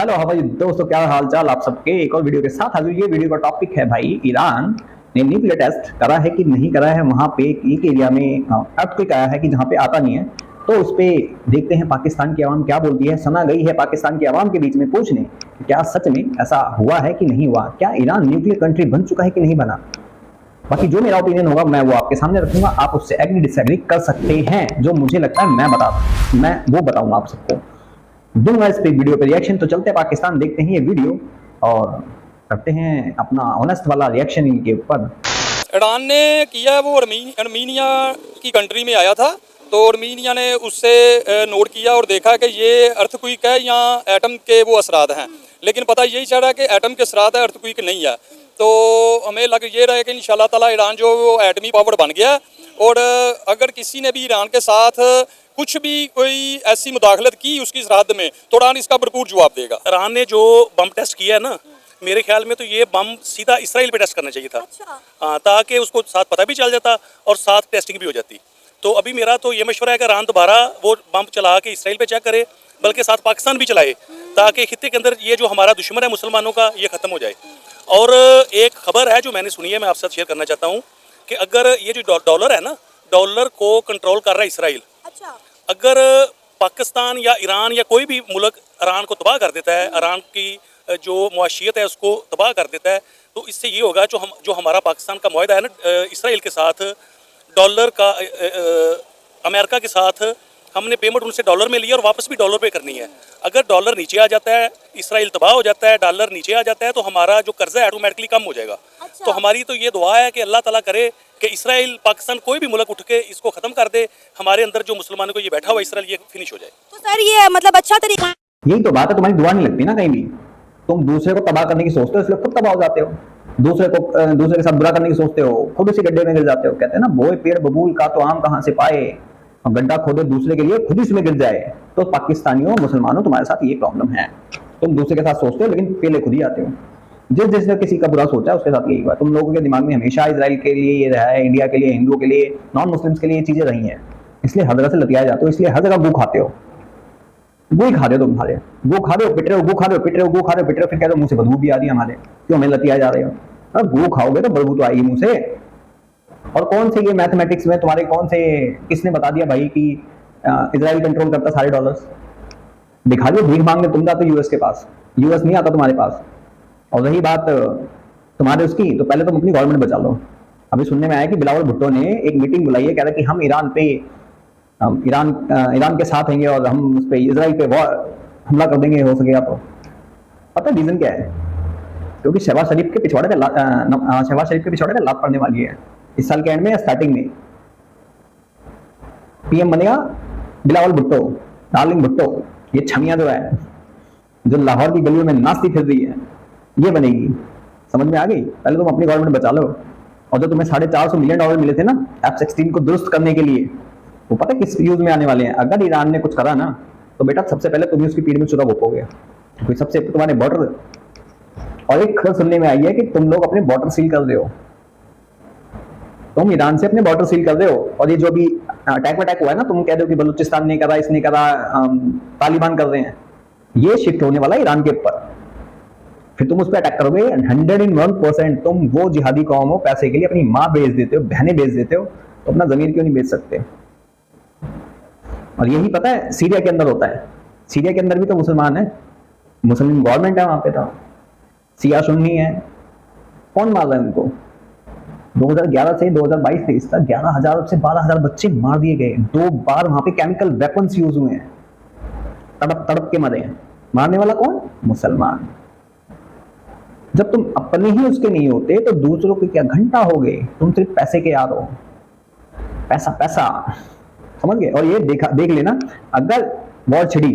Hello हवाई दोस्तों, क्या हाल चाल आप सबके। एक और वीडियो के साथ हाजिर। ये वीडियो का टॉपिक है भाई, ईरान ने न्यूक्लियर टेस्ट करा है कि नहीं करा है। वहां पे एक एरिया में अर्थक्वेक आया है कि जहां पे आता नहीं है, तो उस पे देखते हैं पाकिस्तान की आवाम क्या बोलती है। सुना गई है पाकिस्तान की आवाम के बीच में पूछने कि क्या सच में ऐसा हुआ है कि नहीं हुआ, क्या ईरान न्यूक्लियर कंट्री बन चुका है कि नहीं बना। बाकी जो मेरा ओपिनियन होगा मैं वो आपके सामने रखूंगा, आप उससे एग्री डिसएग्री कर सकते हैं। जो मुझे लगता है मैं वो बताऊंगा आप सबको, दूंगा इस पे वीडियो पे रिएक्शन। तो चलते हैं पाकिस्तान, देखते हैं ये वीडियो और करते हैं अपना ऑनेस्ट वाला रिएक्शन इनके ऊपर। ईरान ने किया, वो अर्मीनिया की कंट्री में आया था, तो अर्मीनिया ने उससे नोट किया और देखा कि ये अर्थक्वेक है या एटम के वो असरात हैं। लेकिन पता यही चल रहा है कि एटम के असरात है, अर्थक्वेक नहीं है। तो हमें लग ये रहा है कि इंशाल्लाह ताला ईरान जो वो एटमी पावर बन गया। और अगर किसी ने भी ईरान के साथ कुछ भी कोई ऐसी मुदाखलत की उसकी सरहद में, तो ईरान इसका भरपूर जवाब देगा। ईरान ने जो बम टेस्ट किया है ना, मेरे ख्याल में तो ये बम सीधा इसराइल पे टेस्ट करना चाहिए था। अच्छा। ताकि उसको साथ पता भी चल जाता और साथ टेस्टिंग भी हो जाती। तो अभी मेरा तो ये मशवरा है कि ईरान दोबारा वो बम चला के इसराइल पे चेक करे, बल्कि साथ पाकिस्तान भी चलाए, ताकि खित्ते के अंदर ये जो हमारा दुश्मन है मुसलमानों का, ये ख़त्म हो जाए। और एक खबर है जो मैंने सुनी है, मैं आपके साथ शेयर करना चाहता हूँ कि अगर ये जो डॉलर है ना, डॉलर को कंट्रोल कर रहा है इसराइल। अच्छा। अगर पाकिस्तान या ईरान या कोई भी मुल्क ईरान को तबाह कर देता है, ईरान की जो मुआशियत है उसको तबाह कर देता है, तो इससे ये होगा जो हमारा पाकिस्तान का मुआहदा है ना इसराइल के साथ, डॉलर का अमेरिका के साथ हमने पेमेंट उनसे डॉलर में ली और वापस भी डॉलर पे करनी है। अगर डॉलर नीचे आ जाता है, इसराइल तबाह हो जाता है, डॉलर नीचे आ जाता है, तो हमारा जो कर्जा है ऑटोमेटिकली कम हो जाएगा। अच्छा। तो हमारी तो ये दुआ है कि अल्लाह ताला करे कि इसराइल पाकिस्तान कोई भी मुल्क उठ के इसको ख़त्म कर दे, हमारे अंदर जो मुसलमानों को ये बैठा हुआ इसराइल ये फिनिश हो जाए। तो सर ये मतलब अच्छा तरीका। यही तो बात है, तुम्हारी दुआ नहीं लगती ना कहीं भी। तुम दूसरे को तबाह करने की सोचते हो, इसलिए खुद तबाह हो जाते हो। दूसरे के साथ बुरा करने की सोचते हो, खुद उसी गड्ढे में गिर जाते हो। कहते हैं ना, बोए पेड़ बबूल का तो आम कहाँ से पाए, और गड्ढा खोदे दूसरे के लिए खुद इसमें गिर जाए। तो पाकिस्तानियों मुसलमानों तुम्हारे साथ ये प्रॉब्लम है, तुम दूसरे के साथ सोचते हो लेकिन पहले खुद ही आते हो। जिसने किसी का बुरा सोचा है उसके साथ यही हुआ। तुम लोगों के दिमाग में हमेशा इजराइल के लिए ये रहा है, इंडिया के लिए, हिंदुओं के लिए, नॉन मुस्लिम्स के लिए ये चीजें रही हैं। इसलिए हर जगह से लतियाए जाते हो, इसलिए हर जगह गू खाते हो। गू ही खा रहे हो तुम, सारे गू खा रहे हो, पिट रहे हो, गू खा रहे हो, पिट रहे हो, गू खा रहे हो, पिट रहे हो, फिर कहते हो मुंह से बदबू भी आ रही है हमारे, क्यों हमें लतियाए जा रहे हो। अब गू खाओगे तो बदबू तो आएगी मुंह से। और कौन से ये मैथमेटिक्स में तुम्हारे कौन से, किसने बता दिया भाई कि इजराइल कंट्रोल करता सारे डॉलर्स। दिखा दो, भीख मांगने तुम जाते यूएस के पास, यूएस नहीं आता तुम्हारे पास। और रही बात तुम्हारे उसकी, तो पहले तुम अपनी गवर्नमेंट बचा लो। अभी सुनने में आया कि बिलावल भुट्टो ने एक मीटिंग बुलाई है, कह रहा कि हम ईरान के साथ हैंगे और हम उस पे इजराइल पे हमला कर देंगे, हो सकेगा तो। पता है रीजन क्या है? क्योंकि शहबाज शरीफ के पिछवाड़े पे लात पड़ने वाली है इस साल के एंड में या स्टार्टिंग में। पीएम बनेगा बिलावल भुट्टो, डार्लिंग भुट्टो। ये छमिया जो है, जो लाहौर की गलियों में नाचती फिर रही है, ये बनेगी। समझ में आ गई? पहले तुम अपनी गवर्नमेंट बचा लो। और जो तुम्हें $450 मिलियन मिले थे ना F-16 को दुरुस्त करने के लिए, वो पता है किस यूज में आने वाले हैं। अगर ईरान ने कुछ करा ना, तो बेटा सबसे पहले तुम उसकी पीठ में चुरा भोगोगे। कोई सबसे तुम्हारे बॉर्डर, और एक खबर सुनने में आई है कि तुम लोग अपने बॉर्डर सील कर रहे हो, तुम ईरान से अपने बॉर्डर सील कर रहे हो। और ये जो भी अटैक हुआ है ना, तुम कह रहे हो कि बलूचिस्तान ने करा, इसने करा, तालिबान कर रहे हैं, ये शिफ्ट होने वाला है ईरान के ऊपर। फिर तुम उस पर अटैक करोगे 101%। तुम वो जिहादी कौम हो, पैसे के लिए अपनी माँ बेच देते हो, बहनें बेच देते हो, तो अपना जमीन क्यों नहीं बेच सकते? और यही पता है सीरिया के अंदर होता है। सीरिया के अंदर भी तो मुसलमान है, मुस्लिम गवर्नमेंट है वहां पे, तो सिया सुन्नी है। कौन मार रहा है उनको? 2011 से 2022-23 तक 11,000 से 12,000 बच्चे मार दिए गए। 2 बार वहां पे केमिकल वेपन्स यूज हुए हैं, तड़प तड़प के मरे हैं। मारने वाला कौन? मुसलमान। जब तुम अपने ही उसके नहीं होते तो दूसरों के क्या घंटा हो गए। तुम सिर्फ पैसे के यार हो, पैसा पैसा, समझ गए? और ये देख लेना, अगर वॉर छिड़ी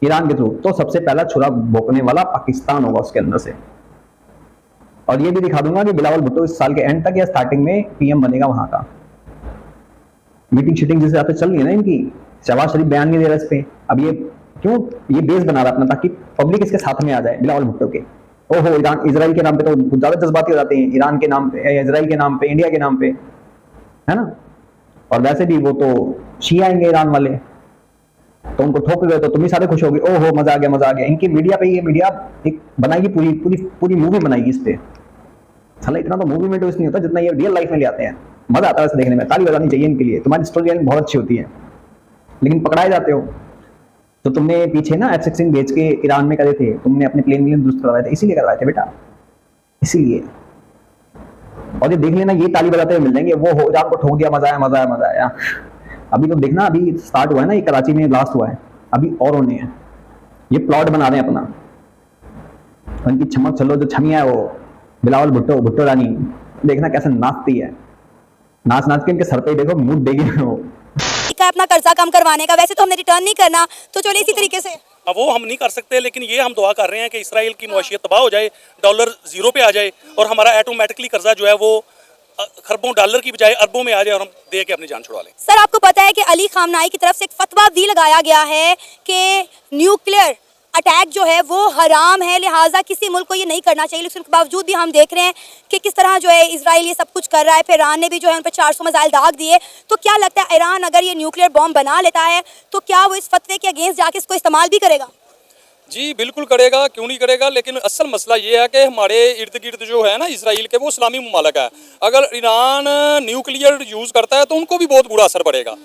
ईरान के थ्रू, तो सबसे पहला छुरा भोंकने वाला पाकिस्तान होगा उसके अंदर से। और ये भी दिखा दूंगा कि बिलावल भुट्टो इस साल के एंड तक या स्टार्टिंग में पीएम बनेगा वहां का। मीटिंग शीटिंग जिस हिसाब से चल रही है ना इनकी, शहबाज शरीफ बयान नहीं दे रहा इस पे। अब ये क्यों, ये बेस बना रहा अपना, ताकि पब्लिक इसके साथ में आ जाए बिलावल भुट्टो के। ओहो, ईरान इजराइल के नाम पे तो ज्यादा जज्बाती हो जाते हैं, ईरान के नाम पे, इजराइल के नाम पे, इंडिया के नाम पे, है ना। और वैसे भी वो तो शिया आएंगे ईरान वाले, तो उनको ठोक गए तो तुम भी सारे खुश होगे, ओहो मजा आ गया मजा आ गया। इनकी मीडिया पे, ये मीडिया एक बनाएगी पूरी पूरी पूरी मूवी बनाएगी इस पे। साला इतना तो मूवी में ट्विस्ट नहीं होता जितना ये रियल लाइफ में ले आते हैं। मजा आता है वैसे देखने में, ताली बजानी चाहिए इनके लिए। तुम्हारी स्टोरी लाइन बहुत अच्छी होती है लेकिन पकड़ाए जाते हो। तो तुमने पीछे ना F-16 भेज के ईरान में करे थे, तुमने अपने प्लेन व्लेन दुरुस्त करवाए थे, इसीलिए करवाए थे बेटा, इसीलिए। और ये देख लेना, ये ताली बजाते हुए मिल जाएंगे, वो हो ईरान को ठोक दिया, मजा आया मजा आया मजा आया। अभी तो देखना, अभी स्टार्ट हुआ है ना, ये कराची में ब्लास्ट हुआ है, अभी और होने हैं। ये प्लॉट बना रहे हैं अपना। उनकी चमक चलो जो छमिया है वो बिलावल भुट्टो, भुट्टो रानी, देखना कैसे नाचती है। नाच नाच के इनके सर पे देखो मूड देगी वो। का अपना कर्जा कम करवाने का, वैसे तो हमने रिटर्न नहीं करना, तो चलो इसी तरीके से। अब वो हम नहीं कर सकते, लेकिन ये हम दुआ कर रहे हैं कि इसराइल की मुआशियत तबाह हो जाए, डॉलर जीरो पे आ जाए और हमारा ऑटोमेटिकली कर्जा जो है वो खरबों डॉलर की बजाय अरबों में आ जाए और हम दे के अपनी जान छुड़वा लें। सर आपको पता है कि अली खामनाई की तरफ से एक फतवा भी लगाया गया है कि न्यूक्लियर अटैक जो है वो हराम है, लिहाजा किसी मुल्क को ये नहीं करना चाहिए। लेकिन उसके बावजूद भी हम देख रहे हैं कि किस तरह जो है इजराइल ये सब कुछ कर रहा है। फिर ईरान ने भी जो है उन पर 400 मिसाइल दाग दिए। तो क्या लगता है ईरान अगर ये न्यूक्लियर बॉम्ब बना लेता है तो क्या वो इस फतवे के अगेंस्ट जाके इसको इस्तेमाल भी करेगा? जी बिल्कुल करेगा, क्यों नहीं करेगा। लेकिन असल मसला ये है कि हमारे इर्द गिर्द जो है ना इसराइल के, वो इस्लामी ममालिक है। अगर ईरान न्यूक्लियर यूज़ करता है तो उनको भी बहुत बुरा असर पड़ेगा।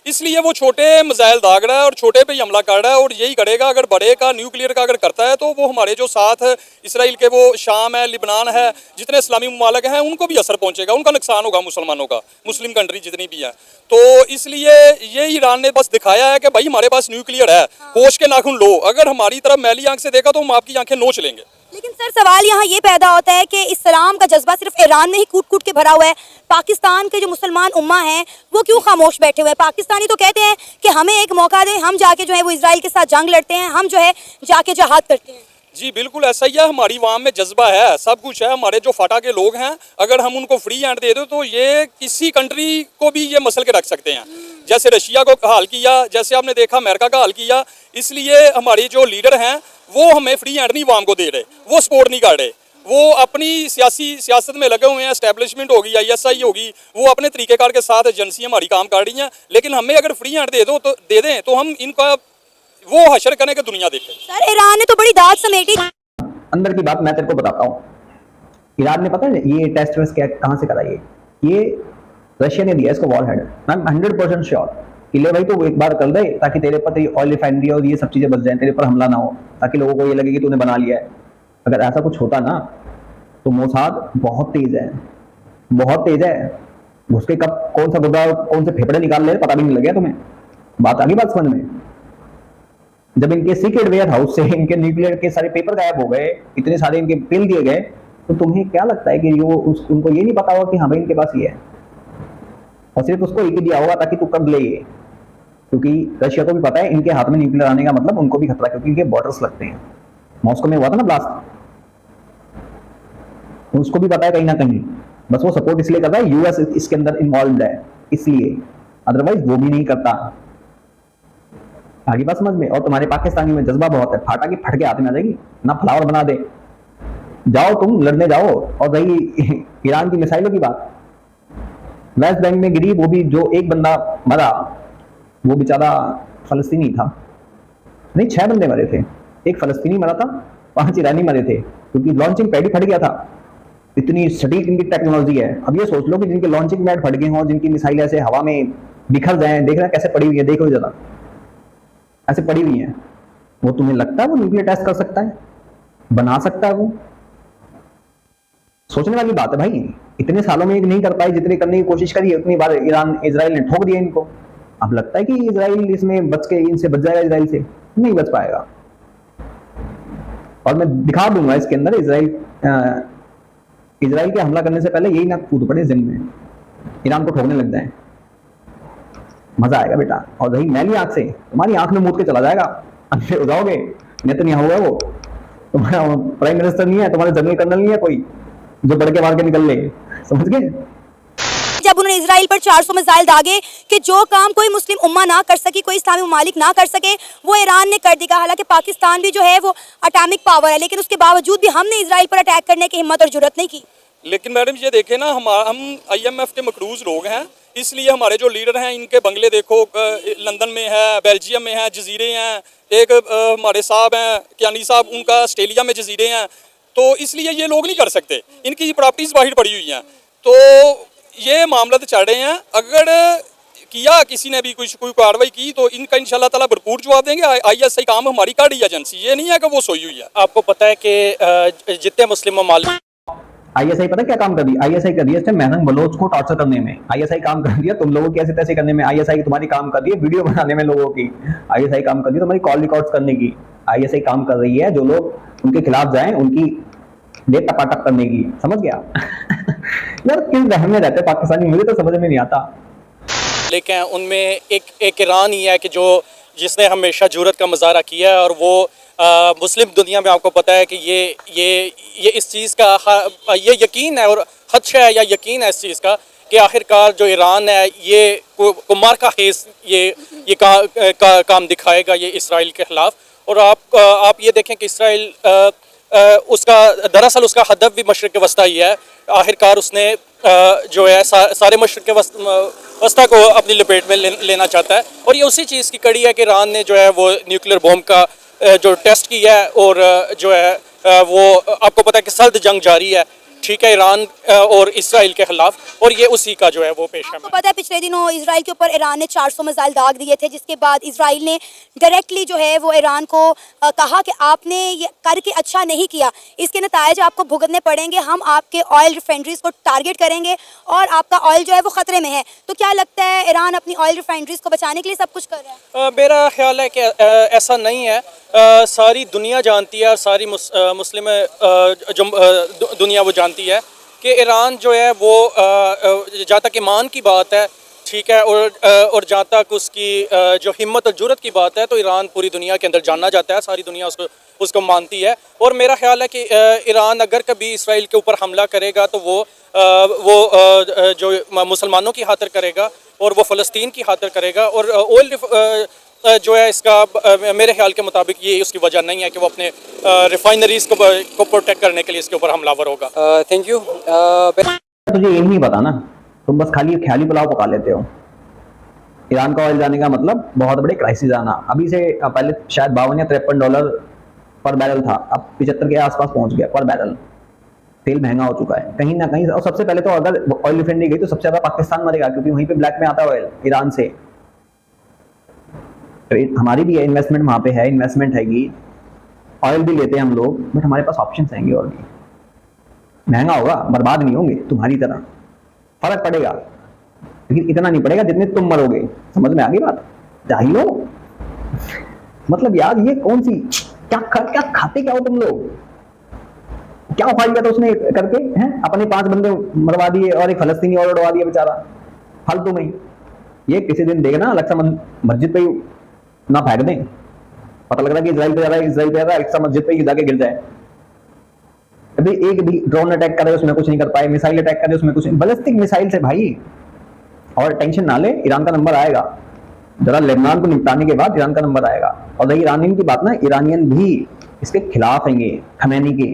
इसलिए वो छोटे मिसाइल दाग रहा है और छोटे पे ही हमला कर रहा है और यही करेगा। अगर बड़े का, न्यूक्लियर का अगर करता है तो वो हमारे जो साथ इसराइल के वो शाम है, लिबनान है, जितने इस्लामी ममालिक हैं उनको भी असर पहुंचेगा, उनका नुकसान होगा, मुसलमानों का, मुस्लिम कंट्री जितनी भी हैं। तो इसलिए ये ईरान ने बस दिखाया है कि भाई हमारे पास न्यूक्लियर है, होश के नाखून लो। अगर हमारी तरफ मैली आंख से देखा तो हम आपकी आंखें नोच लेंगे। लेकिन सर सवाल यहाँ ये पैदा होता है कि इस्लाम का जज्बा सिर्फ ईरान में ही कूट कूट के भरा हुआ है, पाकिस्तान के जो मुसलमान उम्मा हैं वो क्यों खामोश बैठे हुए हैं? पाकिस्तानी तो कहते हैं कि हमें एक मौका दें, हम जाके जो है वो इजराइल के साथ जंग लड़ते हैं, हम जो है जाके जहाद करते हैं। जी बिल्कुल ऐसा ही है, हमारी वाम में जज्बा है, सब कुछ है। हमारे जो फटा के लोग हैं, अगर हम उनको फ्री हैंड दे दो तो ये किसी कंट्री को भी ये मसल के रख सकते हैं। जैसे रशिया को हाल किया, जैसे आपने देखा अमेरिका का हाल किया। इसलिए हमारे जो लीडर हैं वो हमें फ्री हैंड नहीं वाम को दे रहे, वो सपोर्ट नहीं कर रहे। वो अपनी सियासत में लगे हुए हैं, एस्टेब्लिशमेंट होगी, ISI होगी, वो अपने तरीक़ेकार के साथ एजेंसी हमारी काम कर रही हैं। लेकिन हमें अगर फ्री हैंड दे दें तो हम इनका वो हशर करने की दुनिया देखें। सर ईरान ने तो बड़ी दाद समेटी। अंदर की बात मैं तेरे को बताता हूँ। ईरान ने पता है ये टेस्ट वेस्ट क्या कहाँ से करा, ये रशिया ने दिया इसको वॉर हेड। मैं 100% श्योर कि ले भाई तो एक बार कर दे ताकि तेरे पर तेरी ऑयल रिफाइनरी और ये सब चीजें बच जाएं, तेरे पर हमला ना हो, ताकि लोगों को ये लगे कि तूने बना लिया है। अगर ऐसा कुछ होता ना तो मोसाद बहुत तेज है, बहुत तेज है। उसके कब कौन सा गुद्दा कौन से फेफड़े निकाल ले पता भी नहीं लगे तुम्हें। बात आ गई बात समझ में? जब इनके सीक्रेट वेयर हाउस से इनके न्यूक्लियर के सारे पेपर गायब हो गए, इतने सारे इनके पिल दिए गए, तो तुम्हें क्या लगता है कि उनको ये नहीं पता होगा कि हाँ भाई इनके पास ये है, और सिर्फ उसको एक ही दिया होगा ताकि तू कर ले ये। क्योंकि रशिया को भी पता है इनके हाथ में न्यूक्लियर आने का मतलब उनको भी खतरा, क्योंकि इनके बॉर्डर्स लगते हैं। मॉस्को में हुआ था ना ब्लास्ट, उसको भी पता है कहीं ना कहीं, बस वो सपोर्ट इसलिए करता है, यूएस इसके अंदर इन्वॉल्व है इसलिए, अदरवाइज वो भी नहीं करता। आगे बात समझ में? और तुम्हारे पाकिस्तानी में जज्बा बहुत है, फाटा की फट के हाथ में आ जाएगी ना, फ्लावर बना दे। जाओ तुम लड़ने जाओ। और रही ईरान की मिसाइलों की बात, वेस्ट बैंक में गिरी, वो भी जो एक बंदा मरा वो बेचारा फलस्तीनी था, नहीं 6 बंदे मरे थे, एक फलस्तीनी मरा था, 5 ईरानी मरे थे, क्योंकि लॉन्चिंग पैड ही फट गया था। इतनी सटीक इनकी टेक्नोलॉजी है। अब ये सोच लो कि जिनके लॉन्चिंग पैड फट गए हों, जिनकी मिसाइल ऐसे हवा में बिखर जाए, देख रहे कैसे पड़ी हुई है, देखो जरा ऐसे पड़ी हुई है। वो तुम्हें लगता है वो न्यूक्लियर टेस्ट कर सकता है, बना सकता है? वो सोचने वाली बात है भाई। इतने सालों में एक नहीं कर पाए, जितनी करने की कोशिश करी उतनी बार इजराइल ने ठोक दिया इनको। अब लगता है कि इजराइल इसमें बच के इनसे बच जाएगा, इजराइल से नहीं बच पाएगा। और मैं दिखा दूंगा इसके अंदर इजराइल के हमला करने से पहले यही ना कूद पड़े जिन में, ईरान को ठोकने लग जाए, मजा आएगा बेटा। और रही मैली आंख से, तुम्हारी आंख में मूद के चला जाएगा, अंधे हो जाओगे। नेतन्याहू है वो, तुम्हारा प्राइम मिनिस्टर नहीं है, तुम्हारे जनरल कर्नल नहीं है कोई जो बढ़ के मार के निकल ले, समझ गए? जब उन्होंने इजराइल पर 400 मिसाइल दागे कि जो काम कोई मुस्लिम उम्मा ना कर सकी, कोई इस्लामी ममालिक ना कर सके, वो ईरान ने कर दिया। हालांकि पाकिस्तान भी जो है वो एटॉमिक पावर है, लेकिन उसके बावजूद भी हमने इजराइल पर अटैक करने की हिम्मत और जुर्रत नहीं की। लेकिन मैडम ये देखें ना, हम IMF के मकरूज लोग हैं, इसलिए हमारे जो लीडर हैं इनके बंगले देखो, लंदन में है, बेल्जियम में है, जजीरे हैं, एक हमारे साहब हैं कियानी साहब, उनका ऑस्ट्रेलिया में जजीरे हैं, तो इसलिए ये लोग नहीं कर सकते, इनकी प्रॉपर्टीज़ बाहर पड़ी हुई हैं। तो ये मामला तो चल रहे हैं, अगर किया किसी ने भी कोई कार्रवाई की तो इनका इंशाल्लाह ताला भरपूर जवाब देंगे। ISI काम हमारी काड़ी एजेंसी, ये नहीं है कि वो सोई हुई है। आपको पता है कि जितने मुस्लिम ममालिक ISI पता क्या काम कर रही है? ISI कर रही है महंग बलोच को टॉर्चर करने में। ISI काम कर रही है तुम लोगों की ऐसे तैसे करने में। ISI तुम्हारी काम कर रही है वीडियो बनाने में लोगों की। ISI काम कर रही है तुम्हारी कॉल रिकॉर्ड्स करने की। ISI काम कर रही है जो लोग उनके खिलाफ जाएं उनकी डेट टपाटप करने की। समझ गया? यार किस रहम में रहते पाकिस्तानी, मुझे तो समझ में नहीं आता। लेकिन उनमें एक ईरान ही है कि जिसने हमेशा जुर्रत का मुजाहरा किया है, और वो मुस्लिम दुनिया में आपको पता है कि ये इस चीज़ का ये यकीन है और खदशा है या यकीन है इस चीज़ का कि आखिरकार जो ईरान है ये कुमार का हेस ये काम दिखाएगा ये इसराइल के ख़िलाफ़। और आप ये देखें कि इसराइल उसका दरअसल उसका हदफ भी मशरिक़ वस्ता ही है। आखिरकार उसने जो है सारे मशरिक़ वस्ता को अपनी लपेट में लेना चाहता है, और ये उसी चीज़ की कड़ी है कि ईरान ने जो है वो न्यूक्लियर बॉम्ब का जो टेस्ट किया है, और जो है वो आपको पता है कि सर्द जंग जारी है, ठीक है, ईरान और इसराइल के खिलाफ, और ये उसी का जो है वो पेश है। आपको पता है पिछले दिनों इसराइल के ऊपर ईरान ने 400 मिसाइल दाग दिए थे, जिसके बाद इसराइल ने डायरेक्टली जो है वो ईरान को कहा कि आपने ये करके अच्छा नहीं किया, इसके नतायज आपको भुगतने पड़ेंगे, हम आपके ऑयल रिफाइनरीज को टारगेट करेंगे और आपका ऑयल जो है वो ख़तरे में है। तो क्या लगता है ईरान अपनी ऑयल रिफाइनरीज को बचाने के लिए सब कुछ कर रहा है? मेरा ख्याल है कि ऐसा नहीं है। सारी दुनिया जानती है, और सारी मुस्लिम दुनिया वो जानती है कि ईरान जो है वो जहाँ तक ईमान की बात है, ठीक है, और जहाँ तक उसकी जो हिम्मत और जुर्रत की बात है, तो ईरान पूरी दुनिया के अंदर जाना जाता है, सारी दुनिया उसको मानती है। और मेरा ख्याल है कि ईरान अगर कभी इसराइल के ऊपर हमला करेगा तो वो जो मुसलमानों की खातिर करेगा, और वो फ़लस्तीन की खातिर करेगा, और ऑयल जो है इसका मेरे ख्याल के मुताबिक ये उसकी वजह नहीं है कि वो अपने रिफाइनरीज को प्रोटेक्ट करने के लिए इसके ऊपर हमलावर होगा। Thank you. तुझे ये नहीं पता ना, तुम बस खाली ख्याली पुलाव पका लेते हो। ईरान का ऑयल जाने का मतलब बहुत बड़े क्राइसिस आना। अभी से पहले शायद $52 या $53 पर बैरल था, अब 75 के आसपास पहुंच गया पर बैरल। तेल महंगा हो चुका है कहीं ना कहीं। और सबसे पहले तो अगर ऑयल रिफाइनरी गई तो सबसे ज्यादा पाकिस्तान मरेगा, क्योंकि वहीं पे ब्लैक में आता है ऑयल ईरान से। तो हमारी भी इन्वेस्टमेंट वहाँ पे है, इन्वेस्टमेंट हैगी, ऑयल भी लेते हैं हम लोग, बट हमारे पास ऑप्शंस हैंगे और भी। महंगा होगा, बर्बाद नहीं होंगे तुम्हारी तरह, फर्क पड़ेगा, लेकिन इतना नहीं पड़ेगा जितने तुम मरोगे। समझ में आ गई बात? जाहिलो मतलब यार ये कौन सी क्या खाते क्या हो तुम लोग? क्या उखाड़ लिया था उसने करके हैं? अपने 5 बंदे मरवा दिए और एक फलस्तीनी और उड़वा दिया बेचारा फालतू में। ये किसी दिन देखना अलग मस्जिद पे ना फेंक दें, पता लग रहा है कि इजराइल पे जा रहा है, इजराइल पे जा रहा है, अक्सा मस्जिद पे जाके गिर जाए। अभी एक भी ड्रोन अटैक करे उसमें कुछ नहीं कर पाए, मिसाइल अटैक करे उसमें कुछ नहीं, बैलिस्टिक मिसाइल से भाई। और टेंशन ना ले, ईरान का नंबर आएगा, जरा लेबनान को निपटाने के बाद ईरान का नंबर आएगा। और रही ईरानियन की बात ना, ईरानियन भी इसके खिलाफ हैंगे, खमैनी के।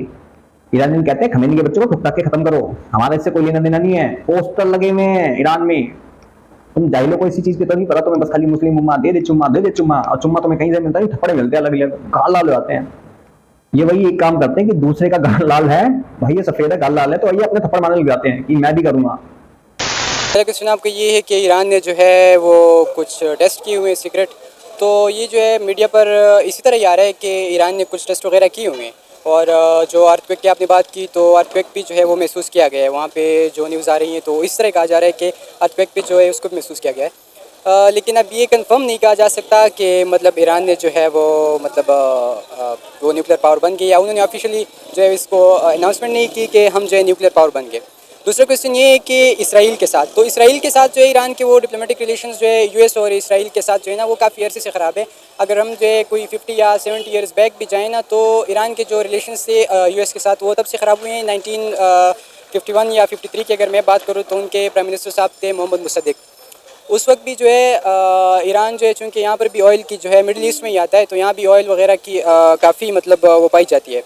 ईरानियन कहते हैं खमैनी के बच्चों को ठुक के खत्म करो, हमारे इससे कोई लेना देना नहीं है। पोस्टर लगे हुए हैं ईरान में। तुम जाहिलों को इसी चीज की तो नहीं पता, तुम्हें बस खाली मुस्लिम उम्मा दे दे चुम्मा, दे दे चुम्मा, और चुम्मा तुम्हें कहीं से मिलता है, थप्पड़े मिलते हैं, अलग अलग गाल लाल हो जाते हैं। ये वही एक काम करते हैं कि दूसरे का गाल लाल है, भाई ये सफेद है गाल लाल है, तो ये अपने थप्पड़ मारने लग जाते हैं कि मैं भी करूंगा। मेरा क्वेश्चन आपको ये है कि ईरान ने जो है वो कुछ टेस्ट किए हुए हैं सीक्रेट, तो ये जो है मीडिया पर इसी तरह ही आ रहा है कि ईरान ने कुछ टेस्ट वगैरह किए हुए हैं। और जो अर्थक्वेक की आपने बात की, तो अर्थक्वेक भी जो है वो महसूस किया गया है वहाँ पे, जो न्यूज़ आ रही है तो इस तरह कहा जा रहा है कि अर्थक्वेक भी जो है उसको महसूस किया गया है। लेकिन अब ये कंफर्म नहीं कहा जा सकता कि मतलब ईरान ने जो है वो मतलब वो न्यूक्लियर पावर बन गई, या उन्होंने ऑफिशियली जो है इसको अनाउंसमेंट नहीं की कि हम जो है न्यूक्लियर पावर बन गए। दूसरा क्वेश्चन ये है कि इसराइल के साथ, तो इसराइल के साथ जो है ईरान के वो डिप्लोमेटिक रिलेशंस जो है यूएस और इसराइल के साथ जो है ना वो काफ़ी अरसे से ख़राब है। अगर हम जो है कोई 50 या 70 ईयर्स बैक भी जाएँ ना, तो ईरान के जो रिलेशंस थे यूएस के साथ वो तब से ख़राब हुए हैं। 1951 या 53 की अगर मैं बात करूँ तो उनके प्राइम मिनिस्टर साहब थे मोहम्मद मुसद्दिक। उस वक्त भी जो है ईरान जो है, चूँकि यहाँ पर भी ऑयल की जो है मिडिल ईस्ट में ही आता है, तो यहाँ भी ऑयल वगैरह की काफ़ी मतलब वो पाई जाती है।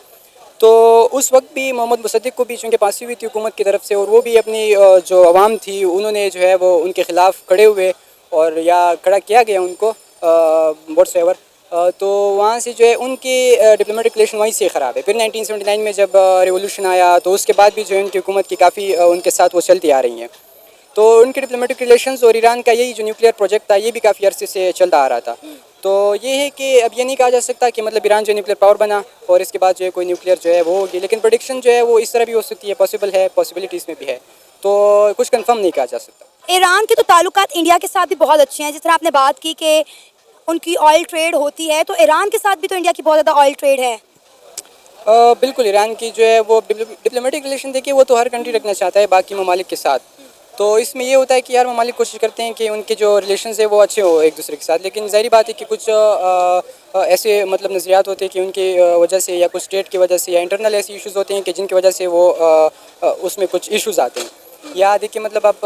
तो उस वक्त भी मोहम्मद मुसद्दिक को भी चूँकि फांसी हुई थी हुकूमत की तरफ से, और वो भी अपनी जो आवाम थी उन्होंने जो है वो उनके ख़िलाफ़ खड़े हुए और या खड़ा किया गया उनको व्हाट्सएवर, तो वहाँ से जो है उनकी डिप्लोमेटिक रिलेशन वहीं से ख़राब है। फिर 1979 में जब रिवोल्यूशन आया तो उसके बाद भी जो है उनकी हुकूमत की काफ़ी उनके साथ वो चलती आ रही हैं। तो उनके डिप्लोमेटिक रिलेशंस और ईरान का यही जो न्यूक्लियर प्रोजेक्ट था ये भी काफ़ी अरसे से चलता आ रहा था। तो ये है कि अब ये नहीं कहा जा सकता कि मतलब ईरान जो न्यूक्लियर पावर बना और इसके बाद जो है कोई न्यूक्लियर जो है वो होगी, लेकिन प्रेडिक्शन जो है वो इस तरह भी हो सकती है, पॉसिबल है, पॉसिबिलिटीज़ में भी है, तो कुछ कंफर्म नहीं कहा जा सकता। ईरान के तो ताल्लुकात इंडिया के साथ भी बहुत अच्छे हैं, जिस तरह आपने बात की कि उनकी ऑयल ट्रेड होती है, तो ईरान के साथ भी तो इंडिया की बहुत ज़्यादा ऑयल ट्रेड है। बिल्कुल, ईरान की जो है वो डिप्लोमेटिक रिलेशन देखिए वो तो हर कंट्री रखना चाहता है बाकी ममालिक के साथ। तो इसमें ये होता है कि यार ममालिक कोशिश करते हैं कि उनके जो रिलेशंस है वो अच्छे हो एक दूसरे के साथ, लेकिन ज़ाहिर बात है कि कुछ ऐसे मतलब नज़रियात होते हैं कि उनकी वजह से या कुछ स्टेट की वजह से या इंटरनल ऐसे इश्यूज़ होते हैं कि जिनकी वजह से वो उसमें कुछ इश्यूज़ आते हैं। या देखिए मतलब आप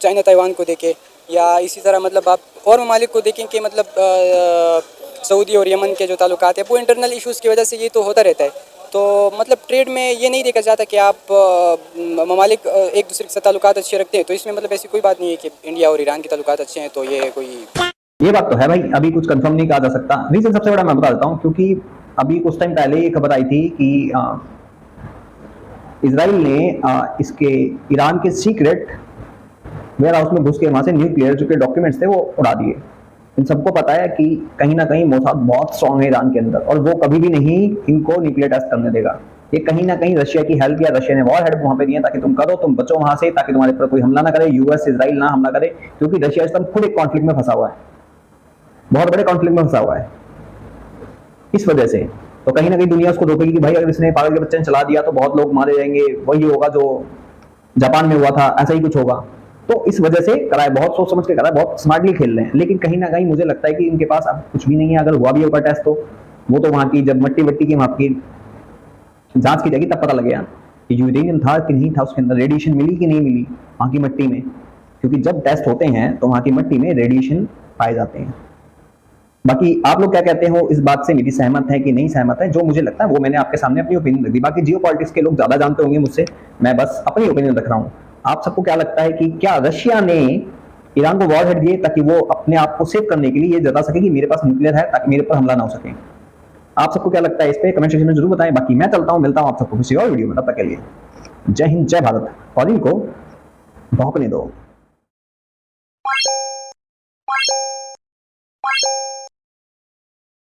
चाइना ताइवान को देखें, या इसी तरह मतलब आप और ममालिक को देखें कि मतलब सऊदी और यमन के जो ताल्लुकात है वो इंटरनल इश्यूज़ की वजह से ये तो होता रहता है। तो मतलब ट्रेड में ये नहीं देखा जाता कि आप ममालिक एक दूसरे के साथ ताल्लुकात अच्छे रखते हैं, तो इसमें मतलब ऐसी कोई बात नहीं है कि इंडिया और ईरान के ताल्लुकात अच्छे हैं तो ये कोई। ये बात तो है भाई, अभी कुछ कंफर्म नहीं कहा जा सकता। रीजन सबसे बड़ा मैं बता देता हूँ, क्योंकि अभी कुछ टाइम पहले ये खबर आई थी कि इजराइल ने इसके ईरान के सीक्रेट वेयर हाउस में घुस के वहाँ से न्यूक्लियर जो के डॉक्यूमेंट्स थे वो उड़ा दिए। इन सबको पता है कि कहीं ना कहीं मोसाद बहुत स्ट्रांग है ईरान के अंदर, और वो कभी भी नहीं इनको न्यूक्लियर टेस्ट करने देगा। ये कहीं ना कहीं रशिया की हेल्प या रशिया ने वॉर हेड वहाँ पे दिया ताकि तुम करो, तुम बचो वहाँ से, ताकि तुम्हारे पर कोई हमला ना करे, यूएस इजराइल ना हमला करे, क्योंकि रशिया इस टाइम खुद एक कॉन्फ्लिक्ट में फंसा हुआ है, बहुत बड़े कॉन्फ्लिक्ट में फंसा हुआ है इस वजह से। तो कहीं ना कहीं दुनिया उसको रोकेगी कि भाई अगर इसने पागल के बच्चे ने चला दिया तो बहुत लोग मारे जाएंगे, वही होगा जो जापान में हुआ था, ऐसा ही कुछ होगा। तो इस वजह से करा है, बहुत सोच समझ के करा है, बहुत स्मार्टली खेल रहे हैं। लेकिन कहीं ना कहीं मुझे लगता है कि इनके पास अब कुछ भी नहीं है। अगर हुआ भी होगा टेस्ट तो वो तो वहाँ की जब मट्टी वट्टी की वहाँ की जांच की जाएगी तब पता लगेगा कि यूरेनियम था कि नहीं था, उसके अंदर रेडिएशन मिली कि नहीं मिली वहाँ की मट्टी में, क्योंकि जब टेस्ट होते हैं तो वहाँ की मट्टी में रेडिएशन पाए जाते हैं। बाकी आप लोग क्या कहते हो इस बात से, मेरी सहमत है कि नहीं सहमत है? जो मुझे लगता है वो मैंने आपके सामने अपनी ओपिनियन रख दी। बाकी जियोपॉलिटिक्स के लोग ज्यादा जानते होंगे मुझसे, मैं बस अपनी ओपिनियन रख रहा हूँ। आप सबको क्या लगता है कि क्या रशिया ने ईरान को वॉर हेड दिए ताकि वो अपने आप को सेव करने के लिए ये जता सके कि मेरे पास न्यूक्लियर है, ताकि मेरे पर हमला ना हो सके? आप सबको क्या लगता है इस पे कमेंट सेक्शन में जरूर बताएं। बाकी मैं चलता हूँ, मिलता हूँ आप सबको किसी और वीडियो में, तब तक के लिए जय हिंद जय भारत। और इनको भौंकने दो।